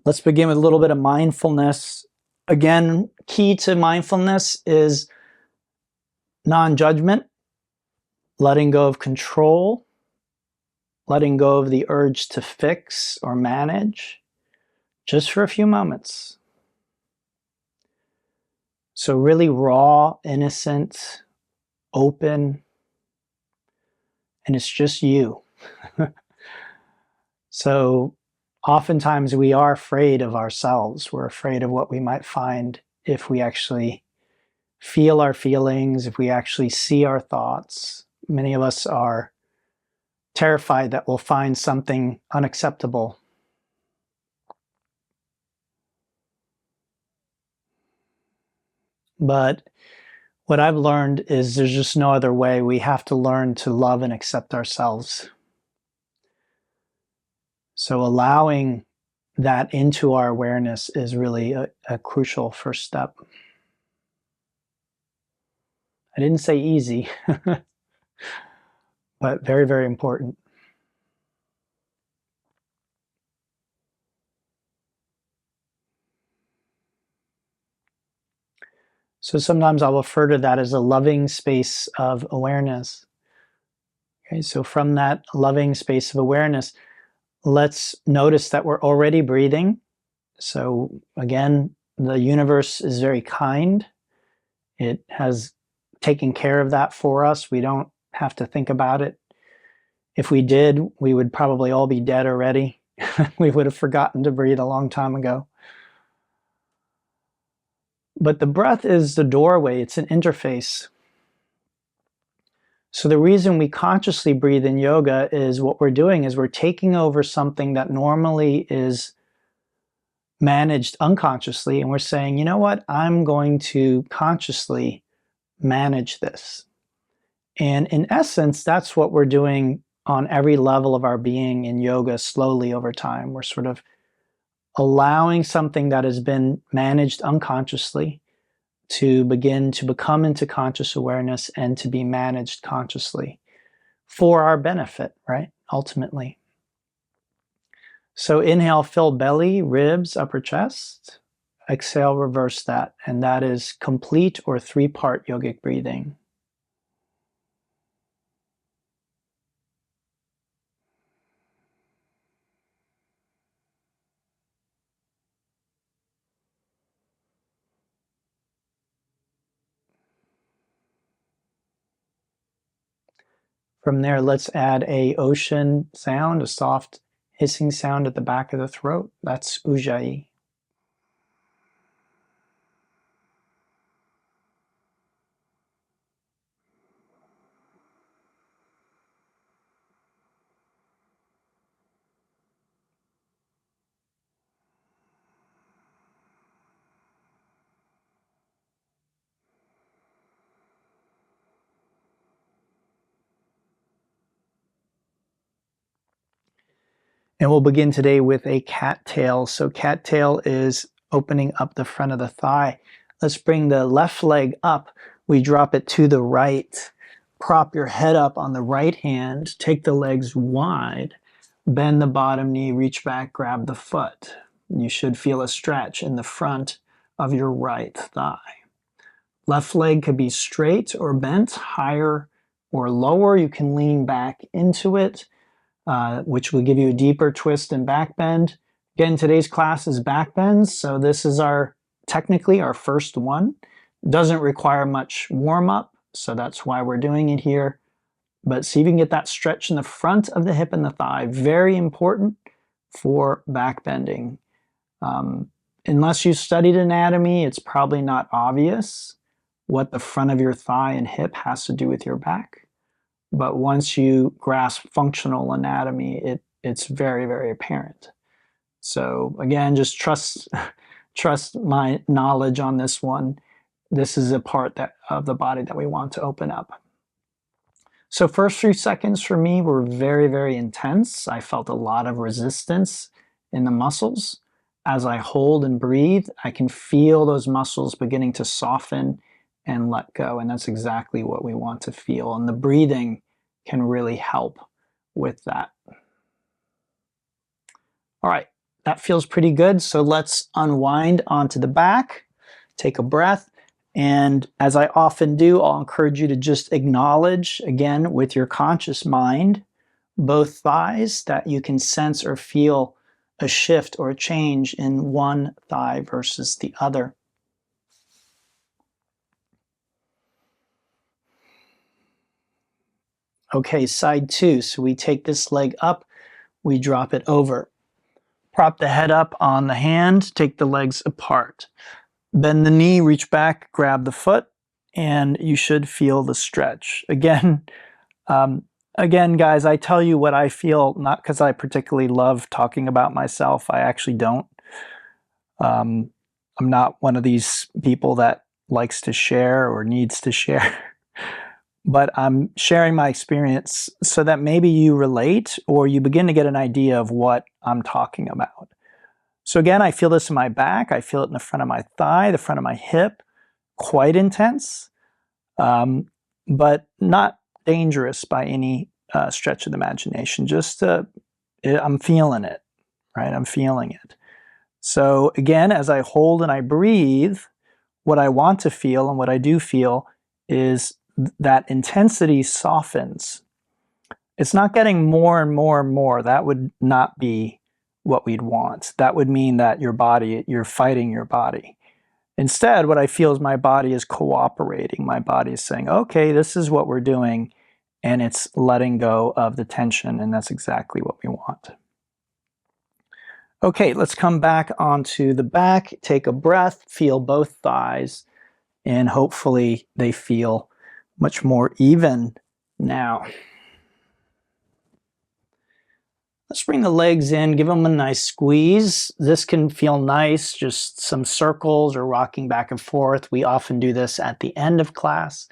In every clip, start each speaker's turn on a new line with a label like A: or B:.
A: Let's begin with a little bit of mindfulness. Again, key to mindfulness is non-judgment, letting go of control, letting go of the urge to fix or manage, just for a few moments. So really raw, innocent, open, and it's just you. So oftentimes we are afraid of ourselves. We're afraid of what we might find if we actually feel our feelings, if we actually see our thoughts. Many of us are terrified that we'll find something unacceptable. But what I've learned is there's just no other way. We have to learn to love and accept ourselves. So allowing that into our awareness is really a crucial first step. I didn't say easy, but very, very important. So sometimes I'll refer to that as a loving space of awareness. Okay, so from that loving space of awareness, let's notice that we're already breathing. So again, the universe is very kind. It has taken care of that for us. We don't have to think about it. If we did, we would probably all be dead already. We would have forgotten to breathe a long time ago. But the breath is the doorway. It's an interface. So the reason we consciously breathe in yoga is what we're doing is we're taking over something that normally is managed unconsciously, and we're saying, you know what, I'm going to consciously manage this. And in essence, that's what we're doing on every level of our being in yoga slowly over time. We're sort of allowing something that has been managed unconsciously to begin to become into conscious awareness and to be managed consciously for our benefit, right? Ultimately. So inhale, fill belly, ribs, upper chest. Exhale, reverse that. And that is complete or three-part yogic breathing. From there, let's add a ocean sound, a soft hissing sound at the back of the throat. That's Ujjayi. And we'll begin today with a cat tail. So cat tail is opening up the front of the thigh. Let's bring the left leg up. We drop it to the right. Prop your head up on the right hand. Take the legs wide. Bend the bottom knee, reach back, grab the foot. You should feel a stretch in the front of your right thigh. Left leg could be straight or bent, higher or lower. You can lean back into it. Which will give you a deeper twist and back bend. Again, today's class is Backbends, so this is technically our first one. Doesn't require much warm-up, so that's why we're doing it here. But see if you can get that stretch in the front of the hip and the thigh. Very important for back bending. Unless you studied anatomy, it's probably not obvious what the front of your thigh and hip has to do with your back. But once you grasp functional anatomy, it's very, very apparent. So again, just trust my knowledge on this one. This is a part of the body that we want to open up. So first few seconds for me were very, very intense. I felt a lot of resistance in the muscles. As I hold and breathe, I can feel those muscles beginning to soften and let go. And that's exactly what we want to feel. And the breathing can really help with that. All right, that feels pretty good. So let's unwind onto the back, take a breath. And as I often do, I'll encourage you to just acknowledge, again, with your conscious mind, both thighs, that you can sense or feel a shift or a change in one thigh versus the other. Okay, side two. So we take this leg up, we drop it over. Prop the head up on the hand, take the legs apart. Bend the knee, reach back, grab the foot, and you should feel the stretch. Again, guys, I tell you what I feel, not because I particularly love talking about myself. I actually don't. I'm not one of these people that likes to share or needs to share. But I'm sharing my experience so that maybe you relate or you begin to get an idea of what I'm talking about. So again, I feel this in my back. I feel it in the front of my thigh, the front of my hip, quite intense, but not dangerous by any stretch of the imagination. Just I'm feeling it, right? I'm feeling it. So again, as I hold and I breathe, what I want to feel and what I do feel is that intensity softens. It's not getting more and more and more. That would not be what we'd want. That would mean that you're fighting your body. Instead, what I feel is my body is cooperating. My body is saying, okay, this is what we're doing, and it's letting go of the tension, and that's exactly what we want. Okay, let's come back onto the back, take a breath, feel both thighs, and hopefully they feel much more even now. Let's bring the legs in, give them a nice squeeze. This can feel nice, just some circles or rocking back and forth. We often do this at the end of class.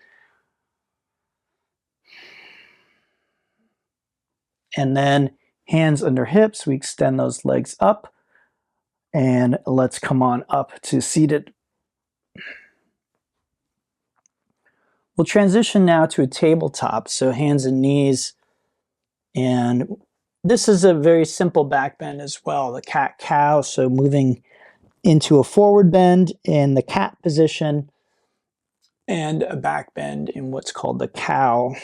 A: And then hands under hips, we extend those legs up. And let's come on up to seated. We'll transition now to a tabletop, so hands and knees. And this is a very simple back bend as well, the cat-cow, so moving into a forward bend in the cat position and a back bend in what's called the cow.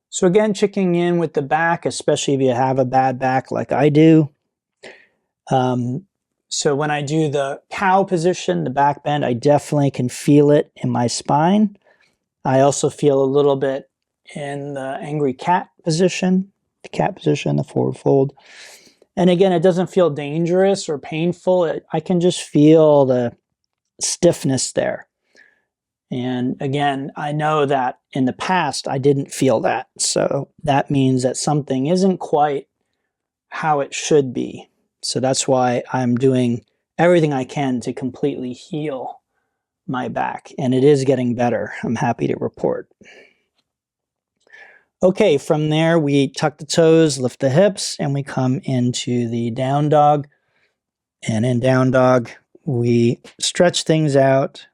A: So again, checking in with the back, especially if you have a bad back like I do. So when I do the cow position, the back bend, I definitely can feel it in my spine. I also feel a little bit in the angry cat position, the forward fold. And again, it doesn't feel dangerous or painful. I can just feel the stiffness there. And again, I know that in the past, I didn't feel that. So that means that something isn't quite how it should be. So that's why I'm doing everything I can to completely heal my back. And it is getting better. I'm happy to report. Okay, from there, we tuck the toes, lift the hips, and we come into the down dog. And in down dog, we stretch things out.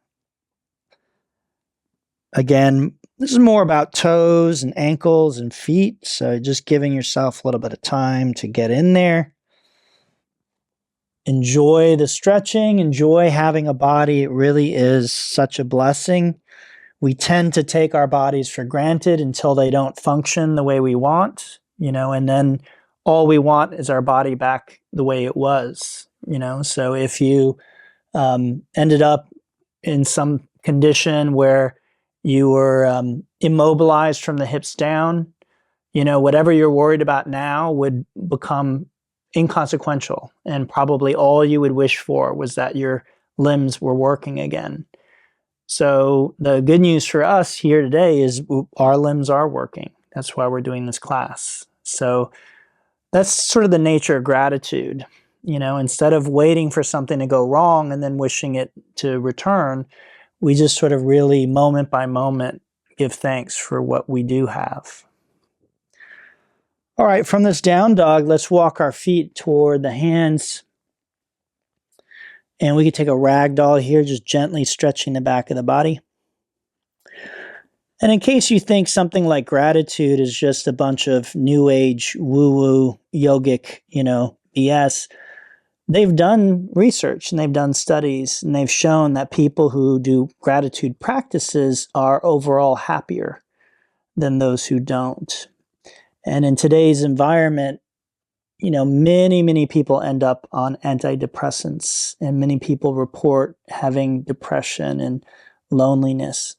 A: Again, this is more about toes and ankles and feet. So just giving yourself a little bit of time to get in there. Enjoy the stretching, enjoy having a body. It really is such a blessing. We tend to take our bodies for granted until they don't function the way we want, and then all we want is our body back the way it was, So if you ended up in some condition where you were immobilized from the hips down, whatever you're worried about now would become inconsequential, and probably all you would wish for was that your limbs were working again. So the good news for us here today is our limbs are working. That's why we're doing this class. So that's sort of the nature of gratitude. Instead of waiting for something to go wrong and then wishing it to return, we just sort of really moment by moment give thanks for what we do have. All right, from this down dog, let's walk our feet toward the hands. And we can take a ragdoll here, just gently stretching the back of the body. And in case you think something like gratitude is just a bunch of new age woo-woo yogic, BS, they've done research and they've done studies and they've shown that people who do gratitude practices are overall happier than those who don't. And in today's environment, many people end up on antidepressants, and many people report having depression and loneliness.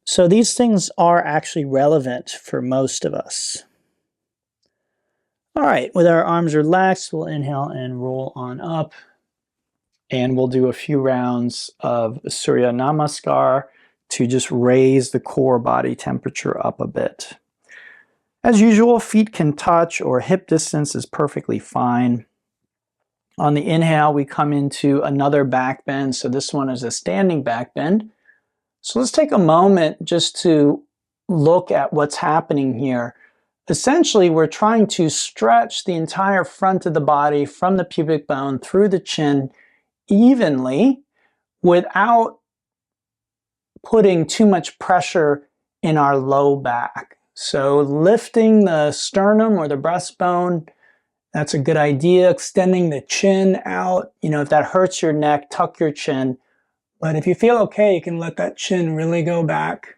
A: So these things are actually relevant for most of us. All right, with our arms relaxed, we'll inhale and roll on up. And we'll do a few rounds of Surya Namaskar to just raise the core body temperature up a bit. As usual, feet can touch or hip distance is perfectly fine. On the inhale, we come into another back bend. So this one is a standing back bend. So let's take a moment just to look at what's happening here. Essentially, we're trying to stretch the entire front of the body from the pubic bone through the chin evenly without putting too much pressure in our low back. So lifting the sternum or the breastbone, that's a good idea. Extending the chin out. If that hurts your neck, tuck your chin. But if you feel okay, you can let that chin really go back.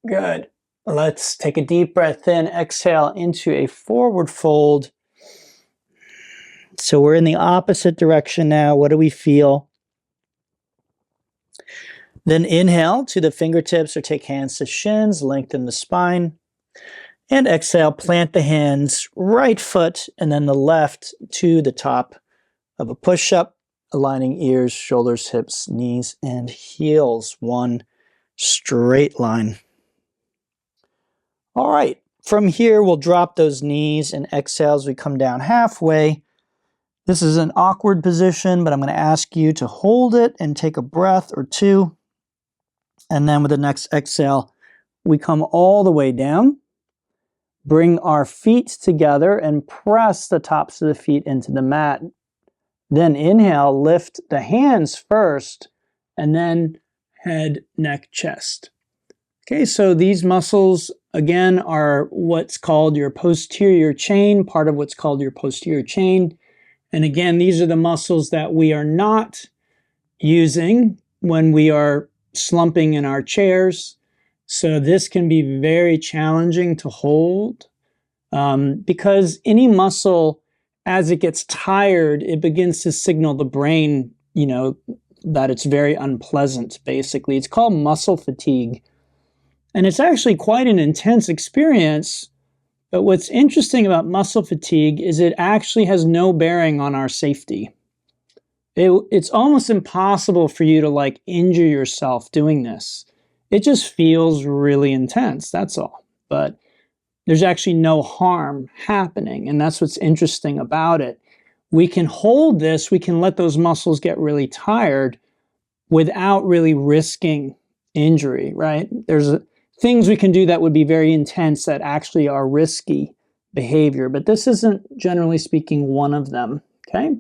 A: Good. Let's take a deep breath in, exhale into a forward fold. So we're in the opposite direction now. What do we feel? Then inhale to the fingertips or take hands to shins, lengthen the spine. And exhale, plant the hands, right foot and then the left to the top of a push-up, aligning ears, shoulders, hips, knees, and heels. One straight line. All right, from here, we'll drop those knees and exhale as we come down halfway. This is an awkward position, but I'm going to ask you to hold it and take a breath or two. And then with the next exhale, we come all the way down. Bring our feet together and press the tops of the feet into the mat. Then inhale, lift the hands first, and then head, neck, chest. Okay, so these muscles, again, are what's called your posterior chain, part of what's called your posterior chain. And again, these are the muscles that we are not using when we are slumping in our chairs. So this can be very challenging to hold because any muscle, as it gets tired, it begins to signal the brain, that it's very unpleasant, basically. It's called muscle fatigue. And it's actually quite an intense experience. But what's interesting about muscle fatigue is it actually has no bearing on our safety. It's almost impossible for you to injure yourself doing this. It just feels really intense, that's all. But there's actually no harm happening, and that's what's interesting about it. We can hold this, we can let those muscles get really tired without really risking injury, right? There's things we can do that would be very intense that actually are risky behavior, but this isn't, generally speaking, one of them, okay?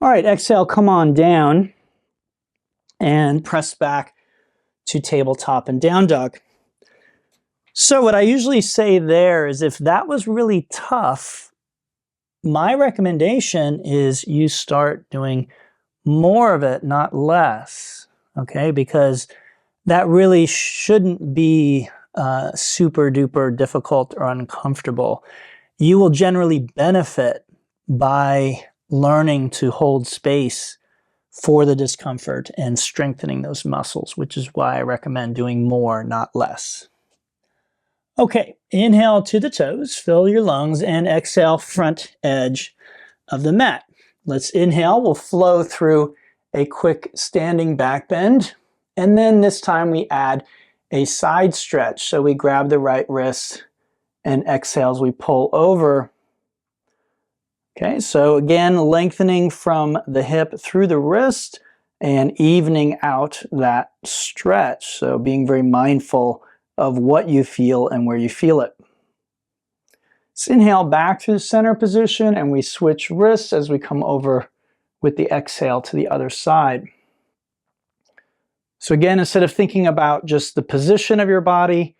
A: All right, exhale, come on down and press back to tabletop and down dog. So what I usually say there is if that was really tough, my recommendation is you start doing more of it, not less, okay? Because that really shouldn't be super duper difficult or uncomfortable. You will generally benefit by learning to hold space for the discomfort and strengthening those muscles, which is why I recommend doing more, not less. Okay, inhale to the toes, fill your lungs, and exhale front edge of the mat. Let's inhale, we'll flow through a quick standing back bend, and then this time we add a side stretch. So we grab the right wrist and exhale as we pull over. Okay, so again, lengthening from the hip through the wrist and evening out that stretch. So being very mindful of what you feel and where you feel it. Let's inhale back to the center position and we switch wrists as we come over with the exhale to the other side. So again, instead of thinking about just the position of your body,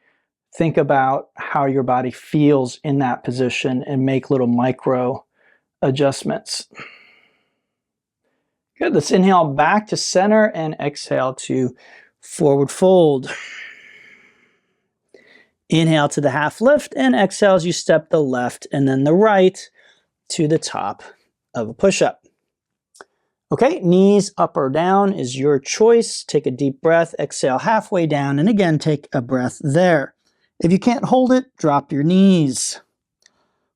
A: think about how your body feels in that position and make little micro adjustments. Good, let's inhale back to center and exhale to forward fold. Inhale to the half lift and exhale as you step the left and then the right to the top of a push-up. Okay, knees up or down is your choice. Take a deep breath, exhale halfway down, and again, take a breath there. If you can't hold it, drop your knees.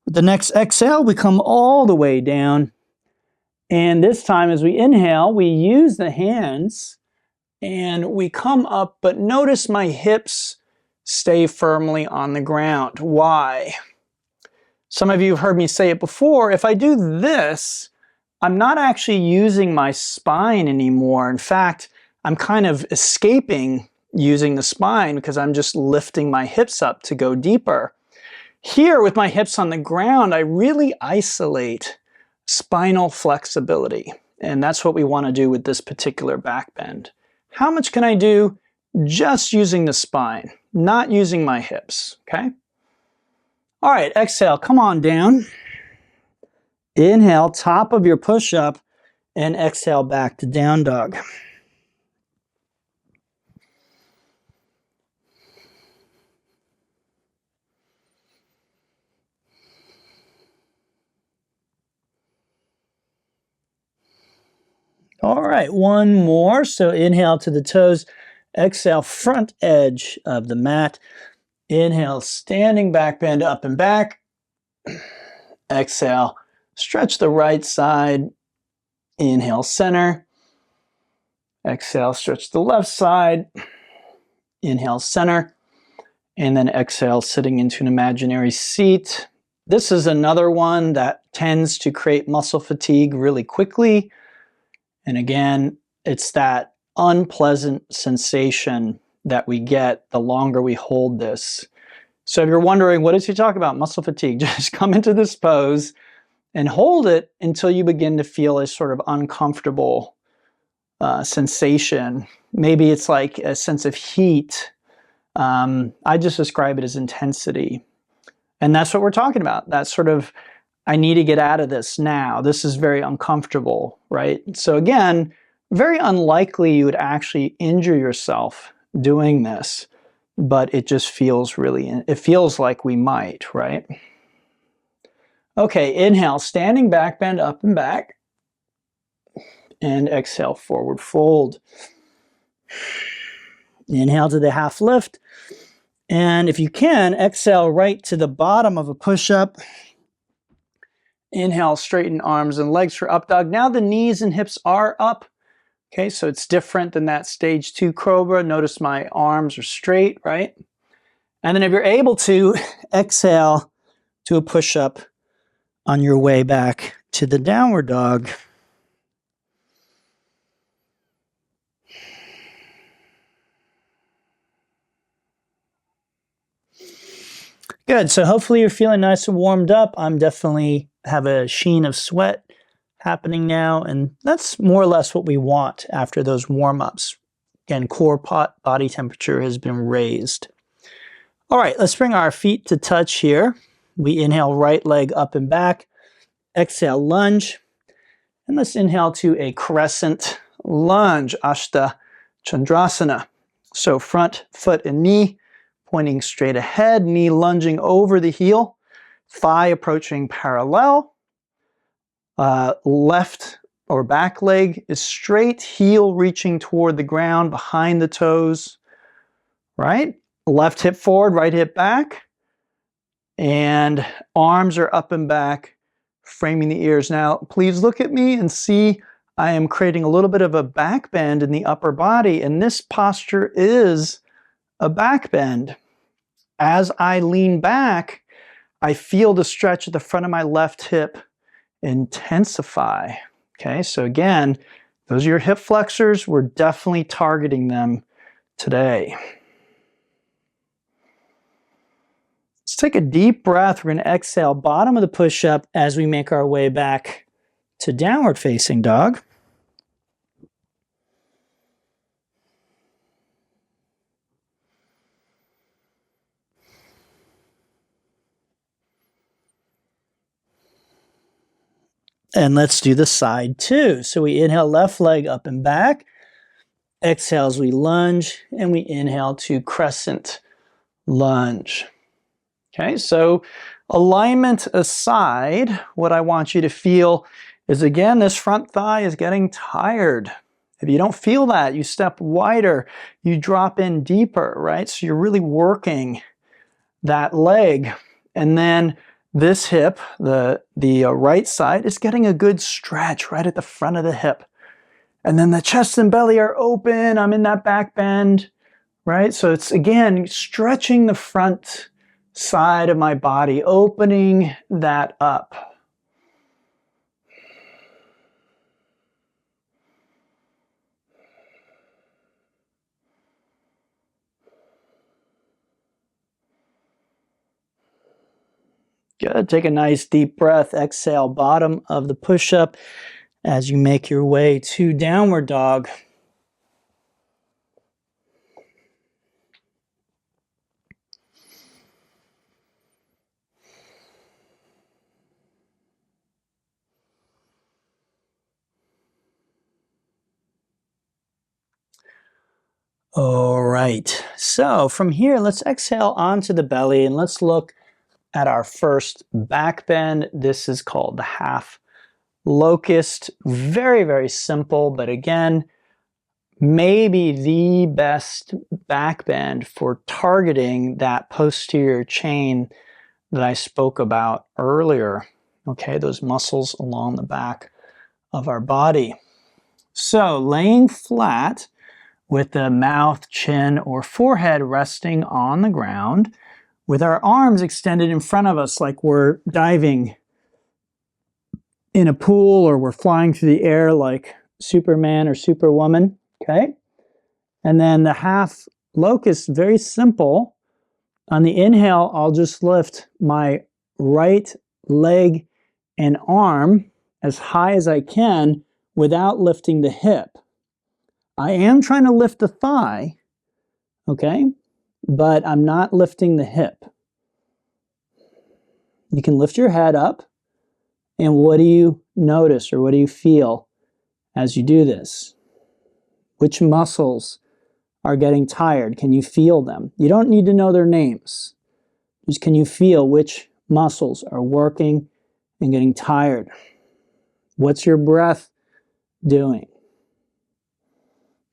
A: With the next exhale, we come all the way down. And this time as we inhale, we use the hands and we come up, but notice my hips stay firmly on the ground. Why? Some of you have heard me say it before. If I do this, I'm not actually using my spine anymore. In fact, I'm kind of escaping using the spine because I'm just lifting my hips up to go deeper. Here, with my hips on the ground, I really isolate spinal flexibility. And that's what we want to do with this particular back bend. How much can I do just using the spine, not using my hips, okay? All right, exhale, come on down. Inhale, top of your push-up, and exhale back to down dog. All right, one more. So inhale to the toes, exhale front edge of the mat. Inhale, standing back bend up and back. Exhale, stretch the right side. Inhale, center. Exhale, stretch the left side. Inhale, center. And then exhale, sitting into an imaginary seat. This is another one that tends to create muscle fatigue really quickly. And again, it's that unpleasant sensation that we get the longer we hold this. So if you're wondering, what does he talk about? Muscle fatigue. Just come into this pose and hold it until you begin to feel a sort of uncomfortable sensation. Maybe it's like a sense of heat. I just describe it as intensity. And that's what we're talking about. That sort of, I need to get out of this now. This is very uncomfortable, right? So again, very unlikely you would actually injure yourself doing this, but it just feels really, it feels like we might, right? Okay, inhale, standing back bend up and back. And exhale, forward fold. Inhale to the half lift. And if you can, exhale right to the bottom of a push-up. Inhale, straighten arms and legs for up dog. Now the knees and hips are up. Okay, so it's different than that stage 2 cobra. Notice my arms are straight, right? And then if you're able to, exhale to a push-up on your way back to the downward dog. Good, so hopefully you're feeling nice and warmed up. I'm definitely have a sheen of sweat happening now, and that's more or less what we want after those warm-ups. Again, core body temperature has been raised. All right, let's bring our feet to touch here. We inhale right leg up and back, exhale lunge, and let's inhale to a crescent lunge, Ashtha Chandrasana. So front foot and knee pointing straight ahead, knee lunging over the heel, thigh approaching parallel. Left or back leg is straight, heel reaching toward the ground behind the toes, right? Left hip forward, right hip back. And arms are up and back, framing the ears. Now, please look at me and see I am creating a little bit of a back bend in the upper body, and this posture is a back bend. As I lean back, I feel the stretch at the front of my left hip intensify. Okay, so again, those are your hip flexors. We're definitely targeting them today. Let's take a deep breath. We're going to exhale, bottom of the push-up as we make our way back to downward facing dog. And let's do the side two. So we inhale, left leg up and back. Exhale as we lunge, and we inhale to crescent lunge. Okay, so alignment aside, what I want you to feel is, again, this front thigh is getting tired. If you don't feel that, you step wider, you drop in deeper, right? So you're really working that leg. And then this hip, the right side, is getting a good stretch right at the front of the hip. And then the chest and belly are open. I'm in that back bend, right? So it's, again, stretching the front side of my body, opening that up. Good. Take a nice deep breath. Exhale, bottom of the push-up as you make your way to downward dog. All right. So from here, let's exhale onto the belly and let's look at our first back bend. This is called the half locust. Very, very simple, but again, maybe the best back bend for targeting that posterior chain that I spoke about earlier. Okay, those muscles along the back of our body. So laying flat with the mouth, chin, or forehead resting on the ground, with our arms extended in front of us like we're diving in a pool or we're flying through the air like Superman or Superwoman, okay? And then the half locust, very simple. On the inhale, I'll just lift my right leg and arm as high as I can without lifting the hip. I am trying to lift the thigh, okay? But I'm not lifting the hip. You can lift your head up, and what do you notice or what do you feel as you do this? Which muscles are getting tired? Can you feel them? You don't need to know their names. Just can you feel which muscles are working and getting tired? What's your breath doing?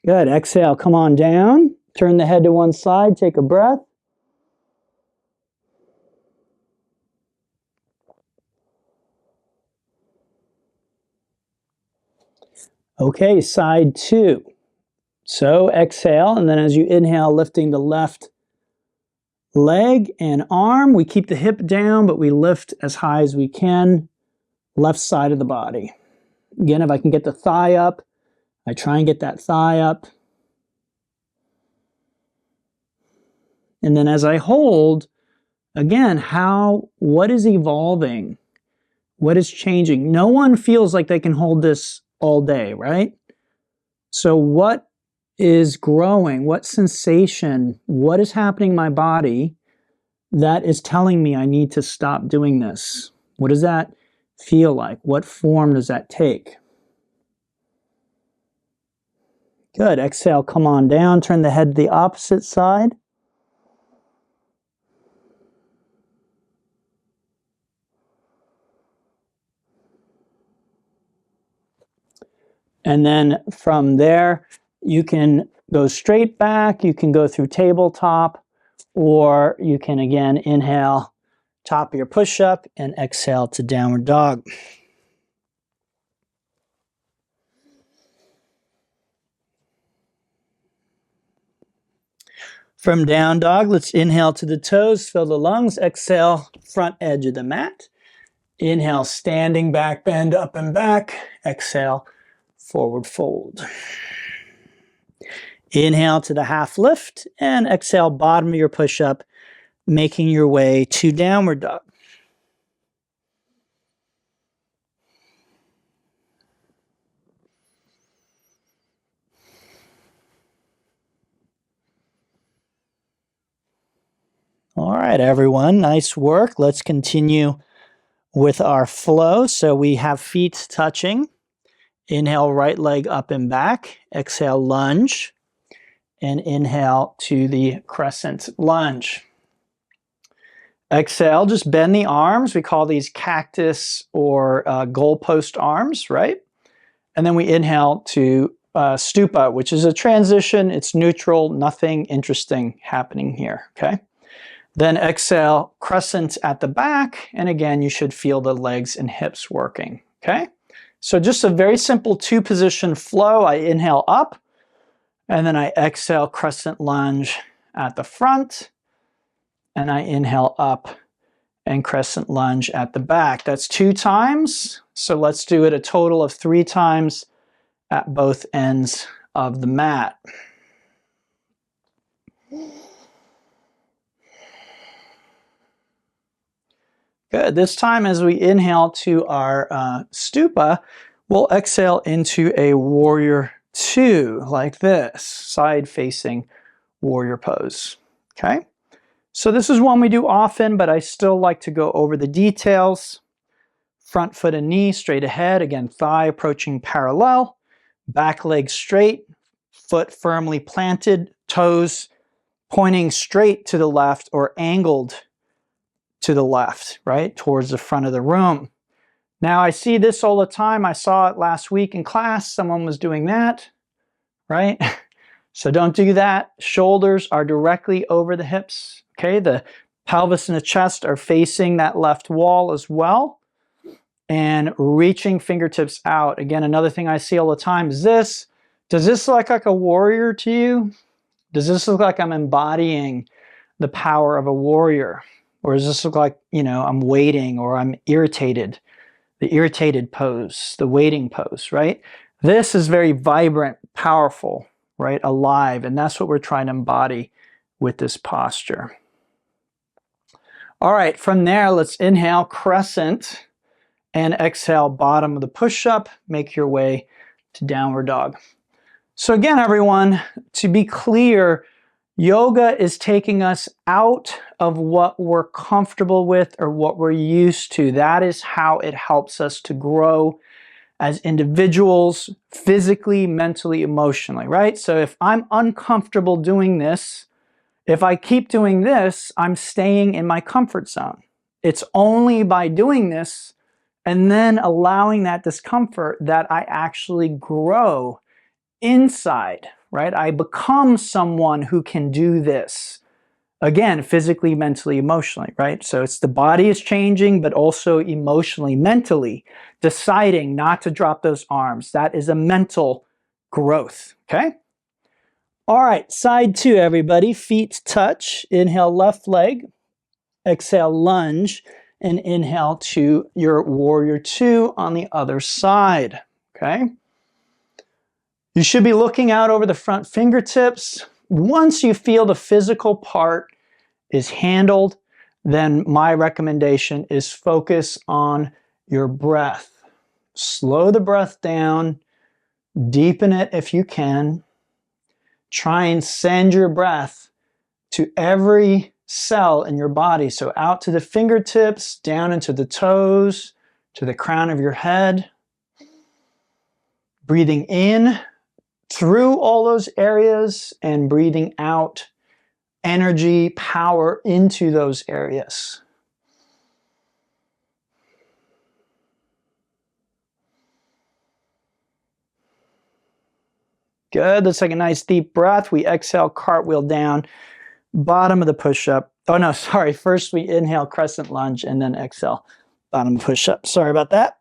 A: Good. Exhale, come on down. Turn the head to one side, take a breath. Okay, side two. So exhale, and then as you inhale, lifting the left leg and arm. We keep the hip down, but we lift as high as we can. Left side of the body. Again, if I can get the thigh up, I try and get that thigh up. And then as I hold, again, what is evolving? What is changing? No one feels like they can hold this all day, right? So what is growing? What sensation? What is happening in my body that is telling me I need to stop doing this? What does that feel like? What form does that take? Good. Exhale, come on down. Turn the head to the opposite side. And then from there, you can go straight back, you can go through tabletop, or you can again inhale, top of your push-up, and exhale to downward dog. From down dog, let's inhale to the toes, fill the lungs, exhale, front edge of the mat. Inhale, standing back bend up and back, exhale, forward fold. Inhale to the half lift and exhale, bottom of your push-up, making your way to downward dog. All right, everyone, nice work. Let's continue with our flow. So we have feet touching. Inhale, right leg up and back. Exhale, lunge. And inhale to the crescent lunge. Exhale, just bend the arms. We call these cactus or goalpost arms, right? And then we inhale to stupa, which is a transition. It's neutral, nothing interesting happening here, okay? Then exhale, crescent at the back. And again, you should feel the legs and hips working, okay? So just a very simple two-position flow. I inhale up, and then I exhale, crescent lunge at the front. And I inhale up and crescent lunge at the back. That's 2 times. So let's do it a total of 3 times at both ends of the mat. Good. This time as we inhale to our stupa, we'll exhale into a warrior 2 like this, side-facing warrior pose. Okay? So this is one we do often, but I still like to go over the details. Front foot and knee straight ahead. Again, thigh approaching parallel. Back leg straight. Foot firmly planted. Toes pointing straight to the left or angled to the left, right? Towards the front of the room. Now I see this all the time. I saw it last week in class. Someone was doing that, right? So don't do that. Shoulders are directly over the hips. Okay, the pelvis and the chest are facing that left wall as well. And reaching fingertips out. Again, another thing I see all the time is this. Does this look like a warrior to you? Does this look like I'm embodying the power of a warrior? Or does this look like, you know, I'm waiting or I'm irritated? The irritated pose, the waiting pose, right? This is very vibrant, powerful, right? Alive. And that's what we're trying to embody with this posture. All right, from there, let's inhale, crescent, and exhale, bottom of the push-up. Make your way to downward dog. So again, everyone, to be clear, yoga is taking us out of what we're comfortable with or what we're used to. That is how it helps us to grow as individuals, physically, mentally, emotionally, right? So if I'm uncomfortable doing this, if I keep doing this, I'm staying in my comfort zone. It's only by doing this and then allowing that discomfort that I actually grow inside, right? I become someone who can do this. Again, physically, mentally, emotionally, right? So it's the body is changing, but also emotionally, mentally, deciding not to drop those arms. That is a mental growth, okay? All right, side 2, everybody. Feet touch. Inhale, left leg. Exhale, lunge. And inhale to your warrior 2 on the other side, okay? You should be looking out over the front fingertips. Once you feel the physical part is handled, then my recommendation is focus on your breath. Slow the breath down, deepen it if you can. Try and send your breath to every cell in your body. So out to the fingertips, down into the toes, to the crown of your head. Breathing in through all those areas and breathing out energy, power into those areas. Good. Let's take a nice deep breath. We exhale, cartwheel down, bottom of the push-up. Oh no, sorry. First we inhale, crescent lunge, and then exhale, bottom push-up. Sorry about that.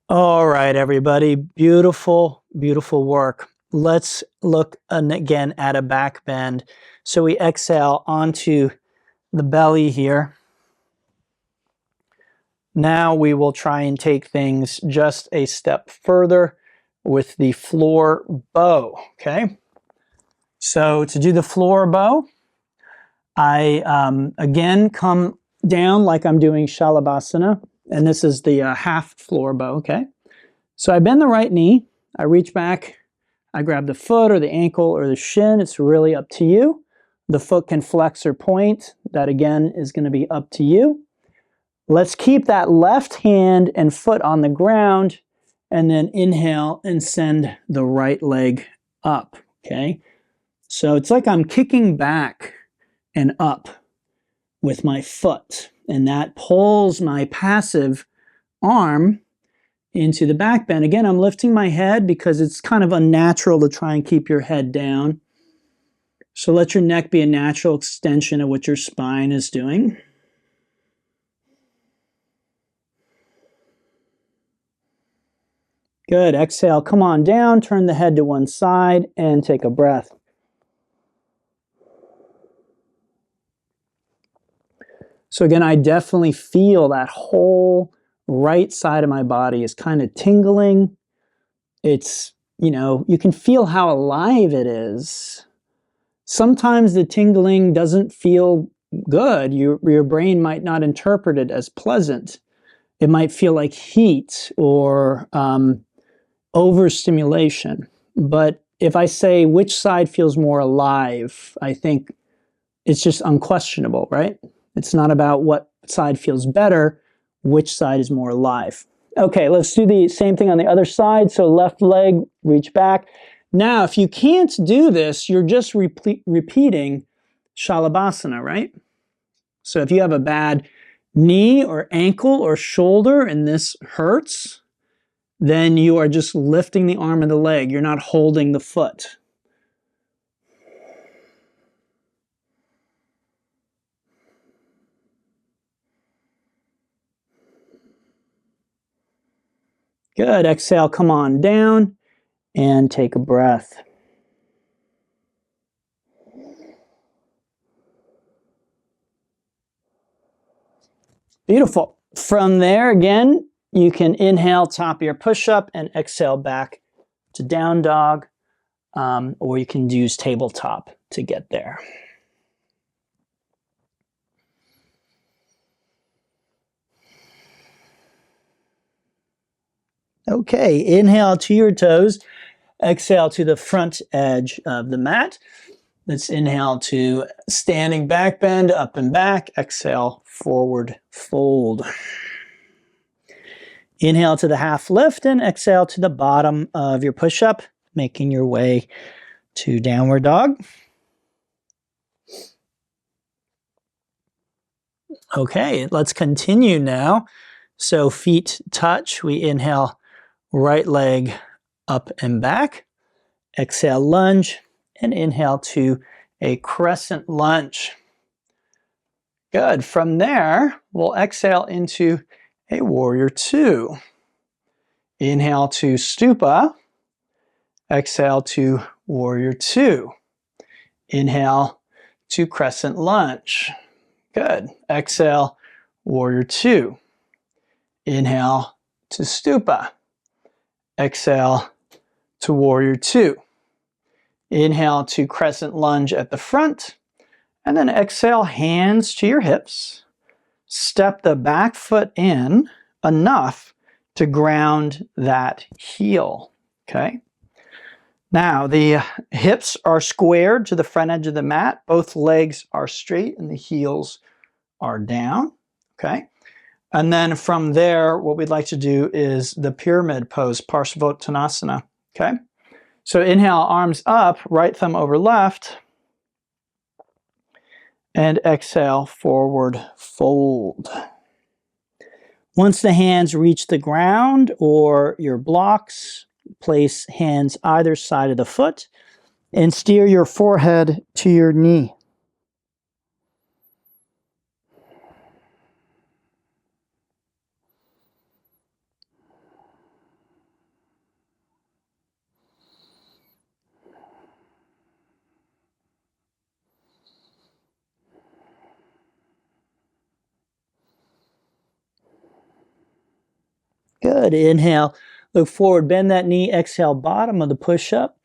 A: All right, everybody. Beautiful, beautiful work. Let's look again at a back bend. So we exhale onto the belly here. Now we will try and take things just a step further with the floor bow, okay? So to do the floor bow, I again come down like I'm doing Shalabhasana, and this is the half floor bow, okay? So I bend the right knee, I reach back, I grab the foot or the ankle or the shin. It's really up to you. The foot can flex or point. That again is going to be up to you. Let's keep that left hand and foot on the ground and then inhale and send the right leg up, okay? So it's like I'm kicking back and up with my foot, and that pulls my passive arm into the back bend. Again, I'm lifting my head because it's kind of unnatural to try and keep your head down. So let your neck be a natural extension of what your spine is doing. Good. Exhale, come on down, turn the head to one side, and take a breath. So again, I definitely feel that whole right side of my body is kind of tingling. It's, you know, you can feel how alive it is. Sometimes the tingling doesn't feel good. Your brain might not interpret it as pleasant. It might feel like heat or overstimulation. But if I say which side feels more alive, I think it's just unquestionable, right? It's not about what side feels better, which side is more alive. Okay, let's do the same thing on the other side. So left leg, reach back. Now, if you can't do this, you're just repeating Shalabhasana, right? So if you have a bad knee or ankle or shoulder and this hurts, then you are just lifting the arm and the leg. You're not holding the foot. Good. Exhale, come on down and take a breath. Beautiful. From there, again, you can inhale, top of your push-up, and exhale back to down dog, or you can use tabletop to get there. Okay, inhale to your toes, exhale to the front edge of the mat. Let's inhale to standing back bend, up and back. Exhale, forward fold. Inhale to the half lift and exhale to the bottom of your push-up, making your way to downward dog. Okay, let's continue now. So feet touch. We inhale, right leg up and back. Exhale, lunge, and inhale to a crescent lunge. Good. From there, we'll exhale into a warrior two. Inhale to stupa. Exhale to warrior two. Inhale to crescent lunge. Good. Exhale, warrior two. Inhale to stupa. Exhale to warrior two. Inhale to crescent lunge at the front. And then exhale, hands to your hips. Step the back foot in enough to ground that heel. Okay. Now the hips are squared to the front edge of the mat. Both legs are straight and the heels are down. Okay. And then from there, what we'd like to do is the pyramid pose, Parsvottanasana. Okay. So inhale, arms up, right thumb over left. And exhale, forward fold. Once the hands reach the ground or your blocks, place hands either side of the foot and steer your forehead to your knee. Good. Inhale, look forward, bend that knee. Exhale, bottom of the push-up.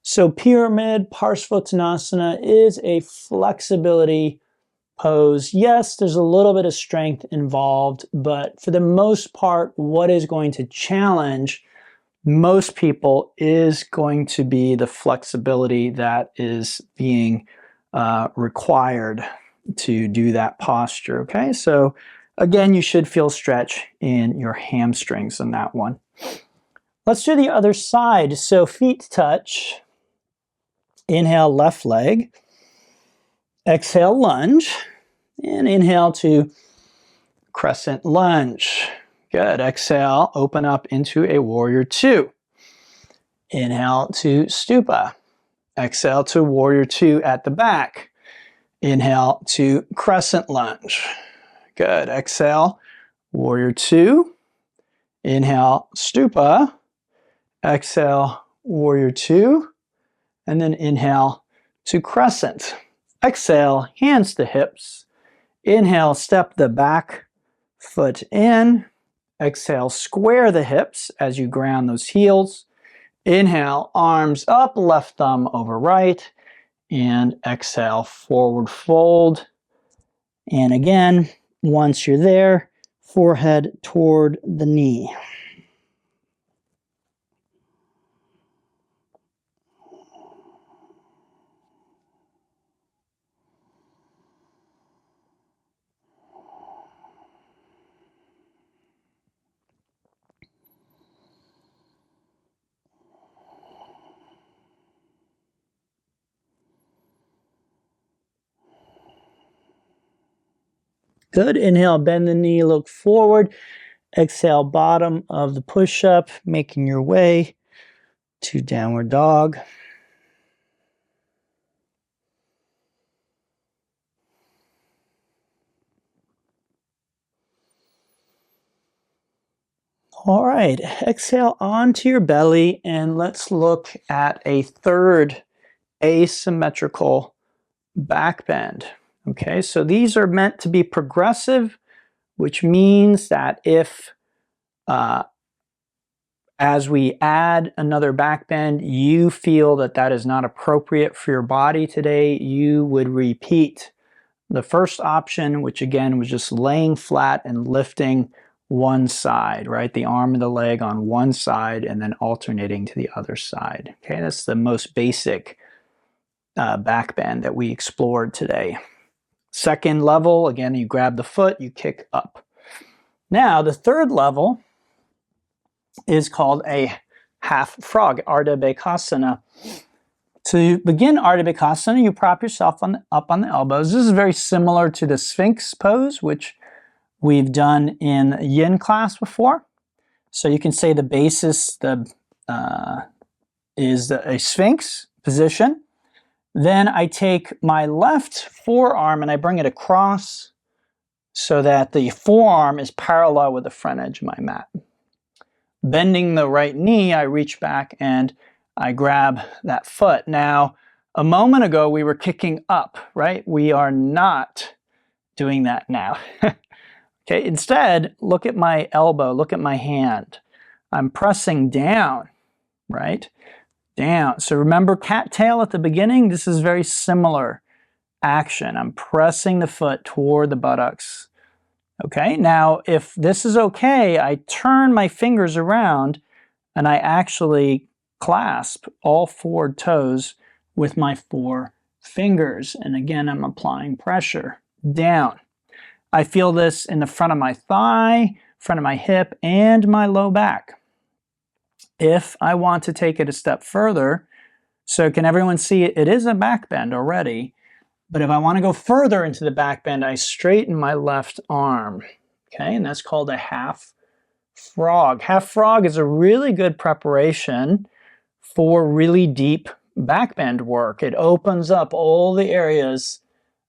A: So pyramid Parsvottanasana is a flexibility pose. Yes, there's a little bit of strength involved, but for the most part, what is going to challenge most people is going to be the flexibility that is being required to do that posture. Okay, so again, you should feel stretch in your hamstrings in that one. Let's do the other side. So feet touch. Inhale, left leg. Exhale, lunge. And inhale to crescent lunge. Good. Exhale, open up into a warrior two. Inhale to stupa. Exhale to warrior two at the back. Inhale to crescent lunge. Good. Exhale, warrior two. Inhale, stupa. Exhale, warrior two. And then inhale to crescent. Exhale, hands to hips. Inhale, step the back foot in. Exhale, square the hips as you ground those heels. Inhale, arms up, left thumb over right. And exhale, forward fold. And again, once you're there, forehead toward the knee. Good. Inhale, bend the knee, look forward. Exhale, bottom of the push-up, making your way to downward dog. All right, exhale onto your belly, and let's look at a third asymmetrical back bend. Okay, so these are meant to be progressive, which means that if as we add another back bend, you feel that that is not appropriate for your body today, you would repeat the first option, which again was just laying flat and lifting one side, right? The arm and the leg on one side and then alternating to the other side. Okay, that's the most basic back bend that we explored today. Second level, again, you grab the foot, you kick up. Now, the third level is called a half frog, Ardha Bhekasana. To begin Ardha Bhekasana, you prop yourself up on the elbows. This is very similar to the Sphinx pose, which we've done in yin class before. So you can say the basis is a Sphinx position. Then I take my left forearm and I bring it across so that the forearm is parallel with the front edge of my mat. Bending the right knee, I reach back and I grab that foot. Now, a moment ago, we were kicking up, right? We are not doing that now. Okay, instead, look at my elbow, look at my hand. I'm pressing down, right? Down. So remember cattail at the beginning? This is very similar action. I'm pressing the foot toward the buttocks. Okay, now if this is okay, I turn my fingers around and I actually clasp all four toes with my four fingers. And again, I'm applying pressure down. I feel this in the front of my thigh, front of my hip, and my low back. If I want to take it a step further, so can everyone see it? It is a back bend already, but if I want to go further into the back bend, I straighten my left arm, okay? And that's called a half frog. Half frog is a really good preparation for really deep back bend work. It opens up all the areas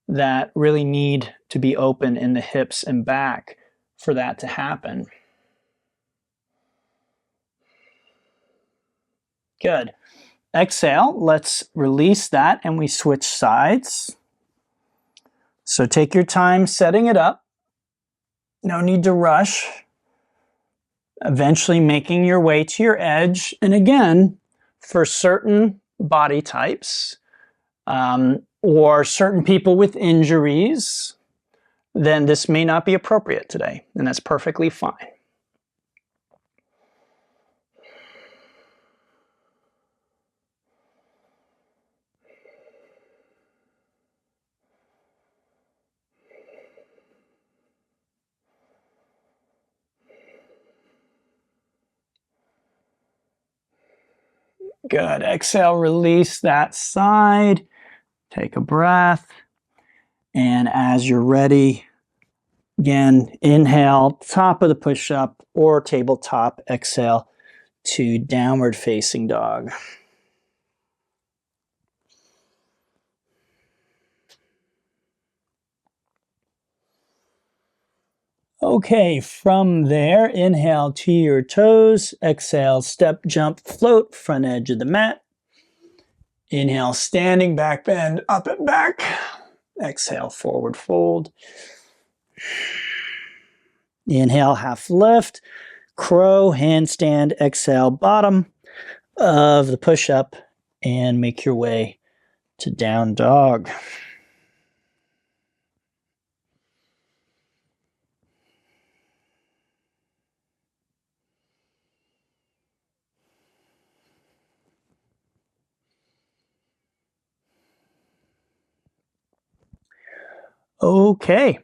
A: that really need to be open in the hips and back for that to happen. Good. Exhale, let's release that and we switch sides. So take your time setting it up. No need to rush. Eventually making your way to your edge. And again, for certain body types or certain people with injuries, then this may not be appropriate today, and that's perfectly fine. Good. Exhale, release that side. Take a breath. And as you're ready, again, inhale, top of the push-up or tabletop. Exhale to downward facing dog. Okay, from there, inhale to your toes. Exhale, step, jump, float, front edge of the mat. Inhale, standing back bend, up and back. Exhale, forward fold. Inhale, half lift, crow, handstand. Exhale, bottom of the push-up and make your way to down dog. Okay,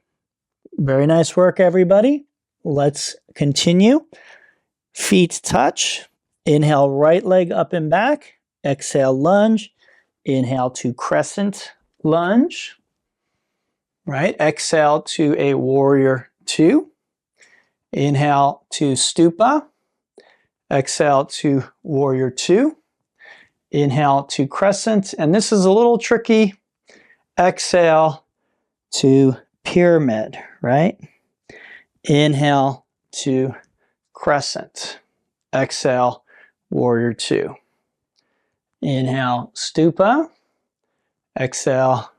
A: very nice work, everybody. Let's continue. Feet touch. Inhale, right leg up and back. Exhale, lunge. Inhale to crescent lunge. Right, exhale to a warrior two. Inhale to stupa. Exhale to warrior two. Inhale to crescent. And this is a little tricky. Exhale to pyramid, right? Inhale to crescent. Exhale, warrior two. Inhale, stupa. Exhale,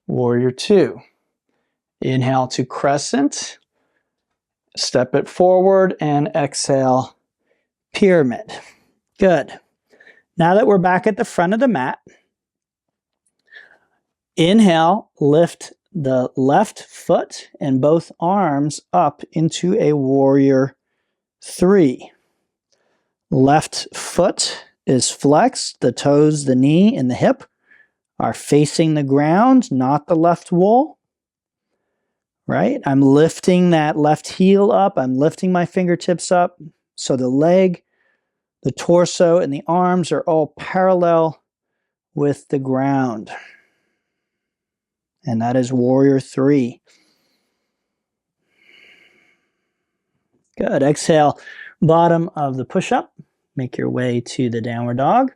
A: warrior two. Inhale to crescent. Step it forward and exhale, pyramid. Good. Now that we're back at the front of the mat, inhale, lift the left foot and both arms up into a warrior three. Left foot is flexed. The toes, the knee, and the hip are facing the ground, not the left wall. Right? I'm lifting that left heel up. I'm lifting my fingertips up. So the leg, the torso, and the arms are all parallel with the ground. And that is warrior three. Good. Exhale, bottom of the push-up. Make your way to the downward dog.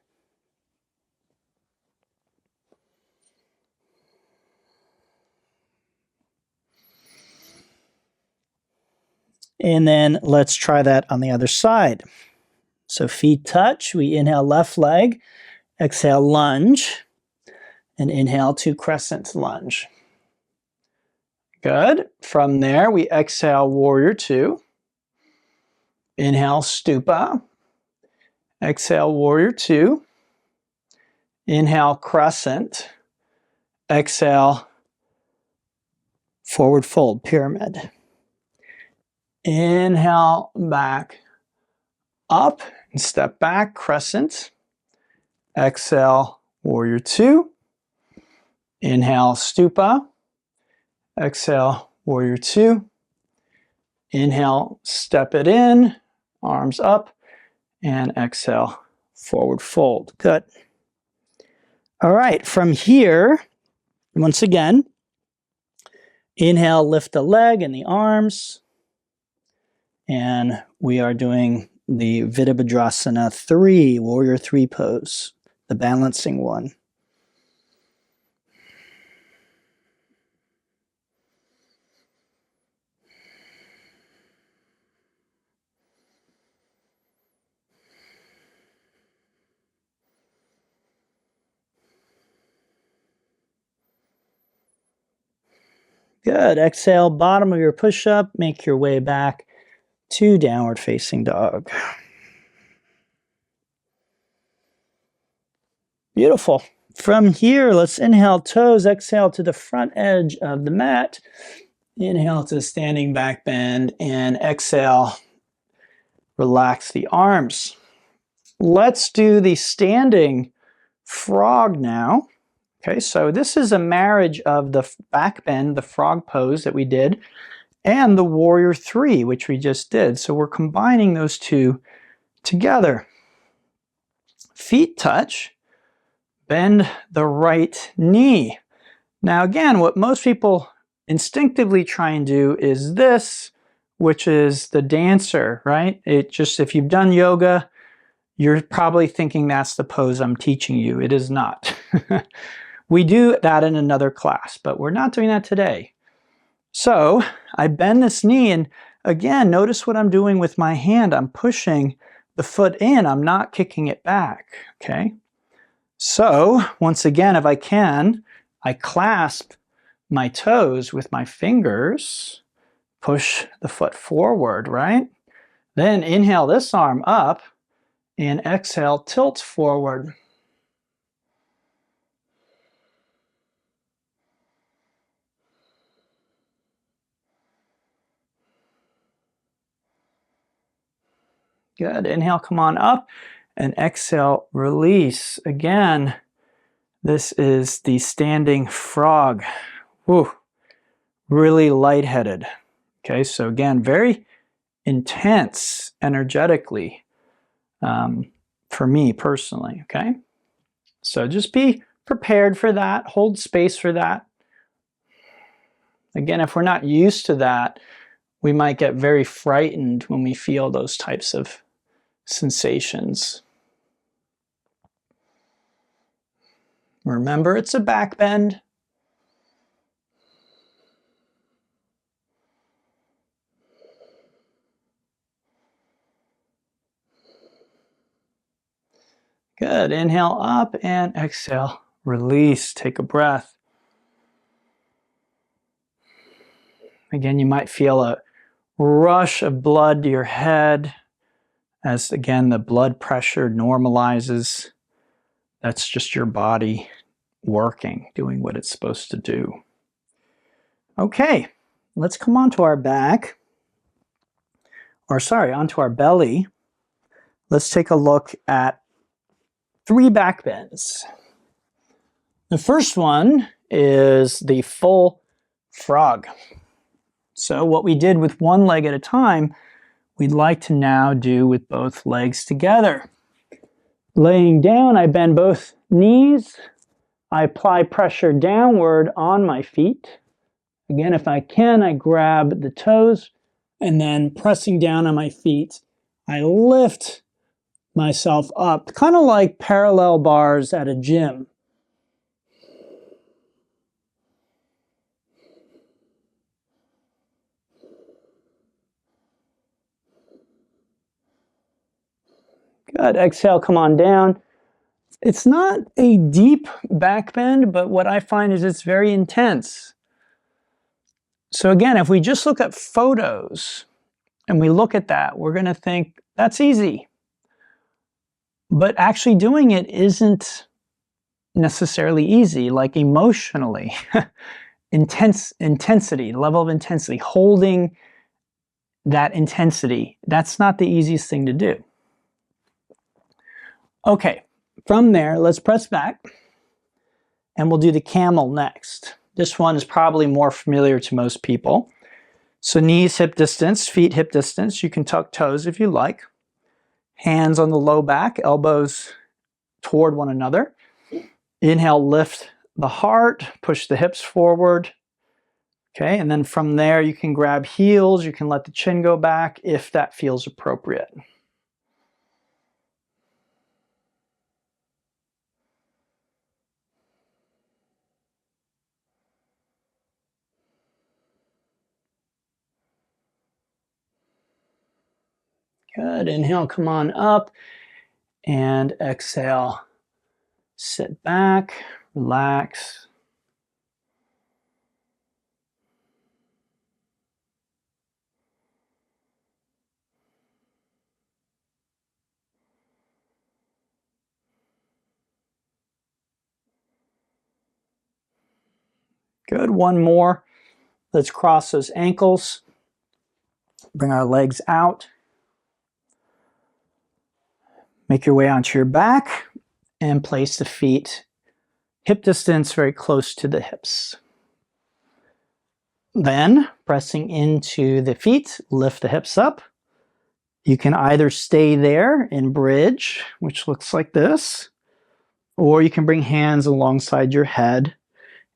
A: And then let's try that on the other side. So feet touch. We inhale left leg. Exhale, lunge. And inhale to crescent lunge. Good. From there, we exhale warrior two. Inhale stupa. Exhale warrior two. Inhale crescent. Exhale forward fold, pyramid. Inhale back up and step back, crescent. Exhale warrior two. Inhale stupa. Exhale warrior two. Inhale, step it in, arms up, and exhale forward fold. Good. All right, from here, once again, inhale, lift the leg and the arms. And we are doing the Virabhadrasana 3, warrior 3 pose, the balancing one. Good. Exhale, bottom of your push-up, make your way back to downward facing dog. Beautiful. From here, let's inhale toes, exhale to the front edge of the mat. Inhale to standing back bend and exhale, relax the arms. Let's do the standing frog now. Okay, so this is a marriage of the back bend, the frog pose that we did, and the warrior three, which we just did. So we're combining those two together. feet touch, bend the right knee. Now again, what most people instinctively try and do is this, which is the dancer, right? If you've done yoga, you're probably thinking that's the pose I'm teaching you. It is not. We do that in another class, but we're not doing that today. So I bend this knee, and again, notice what I'm doing with my hand. I'm pushing the foot in. I'm not kicking it back, okay? So once again, if I can, I clasp my toes with my fingers, push the foot forward, right? Then inhale this arm up, and exhale, tilt forward. Good. Inhale, come on up, and exhale, release. Again, this is the standing frog. Whew. Really lightheaded. Okay, so again, very intense energetically for me personally, okay? So just be prepared for that. Hold space for that. Again, if we're not used to that, we might get very frightened when we feel those types of sensations. Remember, it's a back bend. Good. Inhale up and exhale. Release. Take a breath. Again, you might feel a rush of blood to your head as, again, the blood pressure normalizes. That's just your body working, doing what it's supposed to do. Okay, let's come onto our back, onto our belly. Let's take a look at 3 back bends. The first one is the full frog. So what we did with one leg at a time, we'd like to now do with both legs together. Laying down, I bend both knees. I apply pressure downward on my feet. Again, if I can, I grab the toes, and then pressing down on my feet, I lift myself up, kind of like parallel bars at a gym. Good. Exhale, come on down. It's not a deep back bend, but what I find is it's very intense. So again, if we just look at photos and we look at that, we're going to think that's easy. But actually doing it isn't necessarily easy, like emotionally. Intensity, level of intensity, holding that intensity, that's not the easiest thing to do. Okay, from there, let's press back, and we'll do the camel next. This one is probably more familiar to most people. So knees hip distance, feet hip distance. You can tuck toes if you like. Hands on the low back, elbows toward one another. Inhale, lift the heart, push the hips forward. Okay, and then from there you can grab heels, you can let the chin go back if that feels appropriate. Good. Inhale, come on up, and exhale. Sit back, relax. Good. One more. Let's cross those ankles. Bring our legs out. Make your way onto your back and place the feet hip distance very close to the hips. Then, pressing into the feet, lift the hips up. You can either stay there in bridge, which looks like this, or you can bring hands alongside your head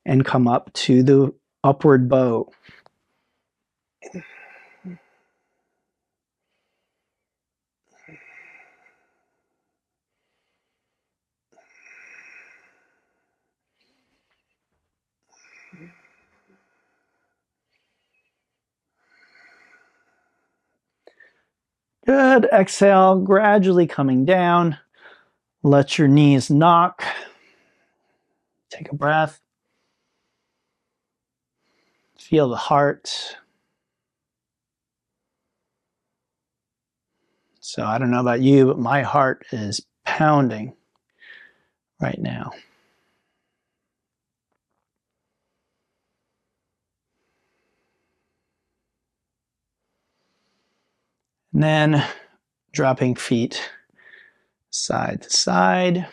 A: and come up to the upward bow. Good. Exhale, gradually coming down. Let your knees knock. Take a breath. Feel the heart. So I don't know about you, but my heart is pounding right now. And then dropping feet side to side.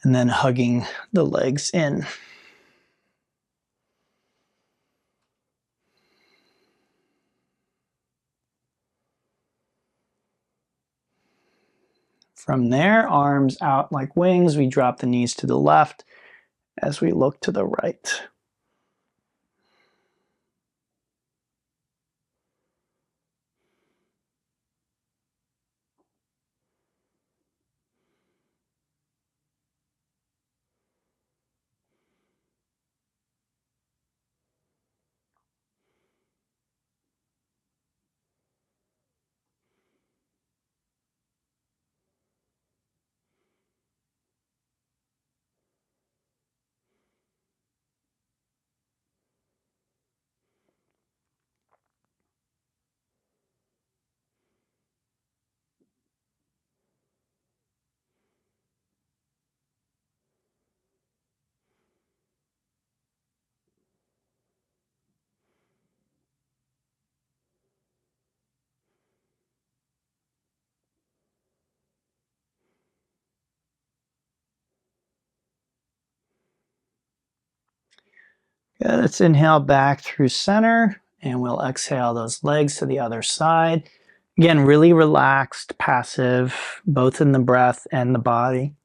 A: And then hugging the legs in. From there, arms out like wings. We drop the knees to the left as we look to the right. Good. Let's inhale back through center, and we'll exhale those legs to the other side. Again, really relaxed, passive, both in the breath and the body.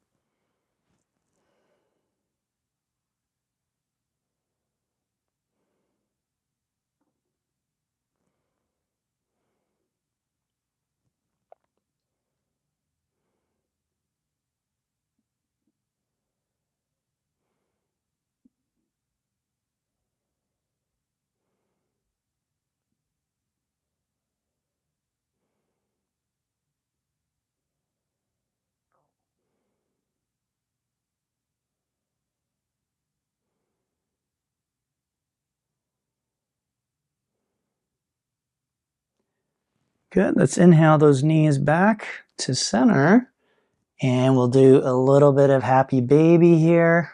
A: Good. Let's inhale those knees back to center, and we'll do a little bit of happy baby here.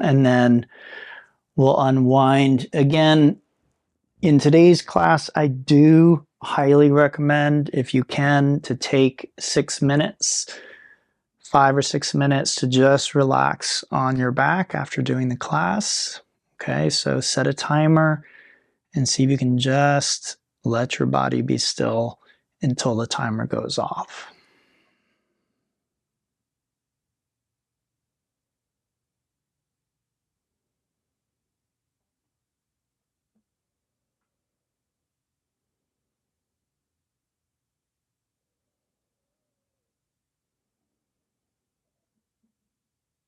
A: And then we'll unwind. Again, in today's class, I do highly recommend, if you can, to take 6 minutes, 5 or 6 minutes to just relax on your back after doing the class. Okay, so set a timer and see if you can just let your body be still until the timer goes off.